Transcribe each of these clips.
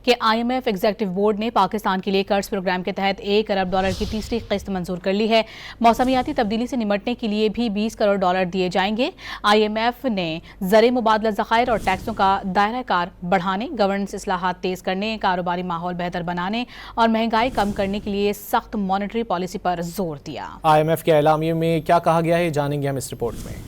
کہ IMF executive board نے پاکستان کے لیے قرض پروگرام کے تحت $1 ارب کی تیسری قسط منظور کر لی ہے۔ موسمیاتی تبدیلی سے نمٹنے کے لیے بھی $20 کروڑ دیے جائیں گے۔ IMF نے زر مبادلہ ذخائر اور ٹیکسوں کا دائرہ کار بڑھانے، گورننس اصلاحات تیز کرنے، کاروباری ماحول بہتر بنانے اور مہنگائی کم کرنے کے لیے سخت مانیٹری پالیسی پر زور دیا۔ IMF کے اعلامیے میں کیا کہا گیا ہے، جانیں گے ہم اس رپورٹ میں۔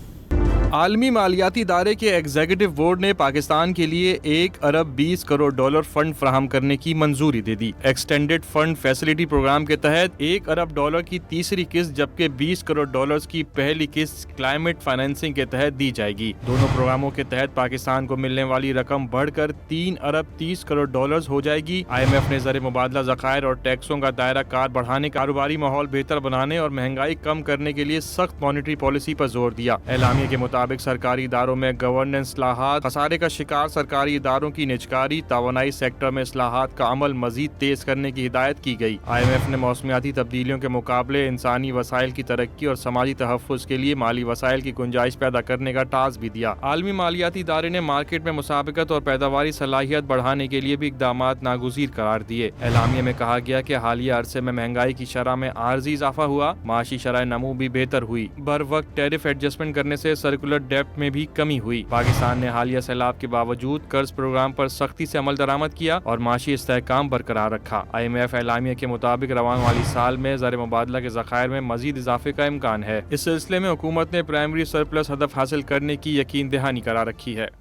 عالمی مالیاتی ادارے کے ایگزیکٹو بورڈ نے پاکستان کے لیے $1 ارب 20 کروڑ فنڈ فراہم کرنے کی منظوری دے دی۔ ایکسٹینڈڈ فنڈ فیسلٹی پروگرام کے تحت $1 ارب کی تیسری قسط جبکہ $20 کروڑ کی پہلی قسط کلائمیٹ فائنینسنگ کے تحت دی جائے گی۔ دونوں پروگراموں کے تحت پاکستان کو ملنے والی رقم بڑھ کر $3 ارب 30 کروڑ ہو جائے گی۔ IMF نے زر مبادلہ ذخائر اور ٹیکسوں کا دائرہ کار بڑھانے، کاروباری ماحول بہتر بنانے اور مہنگائی کم کرنے کے لیے سخت مانیٹری پالیسی پر زور دیا۔ اعلامیے کے مطابق سرکاری اداروں میں گورننس اصلاحات، خسارے کا شکار سرکاری اداروں کی نجکاری، توانائی سیکٹر میں اصلاحات کا عمل مزید تیز کرنے کی ہدایت کی گئی۔ IMF نے موسمیاتی تبدیلیوں کے مقابلے انسانی وسائل کی ترقی اور سماجی تحفظ کے لیے مالی وسائل کی گنجائش پیدا کرنے کا ٹاسک بھی دیا۔ عالمی مالیاتی ادارے نے مارکیٹ میں مسابقت اور پیداواری صلاحیت بڑھانے کے لیے بھی اقدامات ناگزیر قرار دیے۔ اعلامیے میں کہا گیا کہ حالیہ عرصے میں مہنگائی کی شرح میں عارضی اضافہ ہوا، معاشی شرح نمو بھی بہتر ہوئی، بر وقت ٹیرف ایڈجسٹمنٹ کرنے سے سرکولر ڈیپٹ میں بھی کمی ہوئی۔ پاکستان نے حالیہ سیلاب کے باوجود قرض پروگرام پر سختی سے عمل درآمد کیا اور معاشی استحکام برقرار رکھا۔ IMF اعلامیے کے مطابق رواں مالی سال میں زر مبادلہ کے ذخائر میں مزید اضافے کا امکان ہے۔ اس سلسلے میں حکومت نے پرائمری سرپلس ہدف حاصل کرنے کی یقین دہانی کرا رکھی ہے۔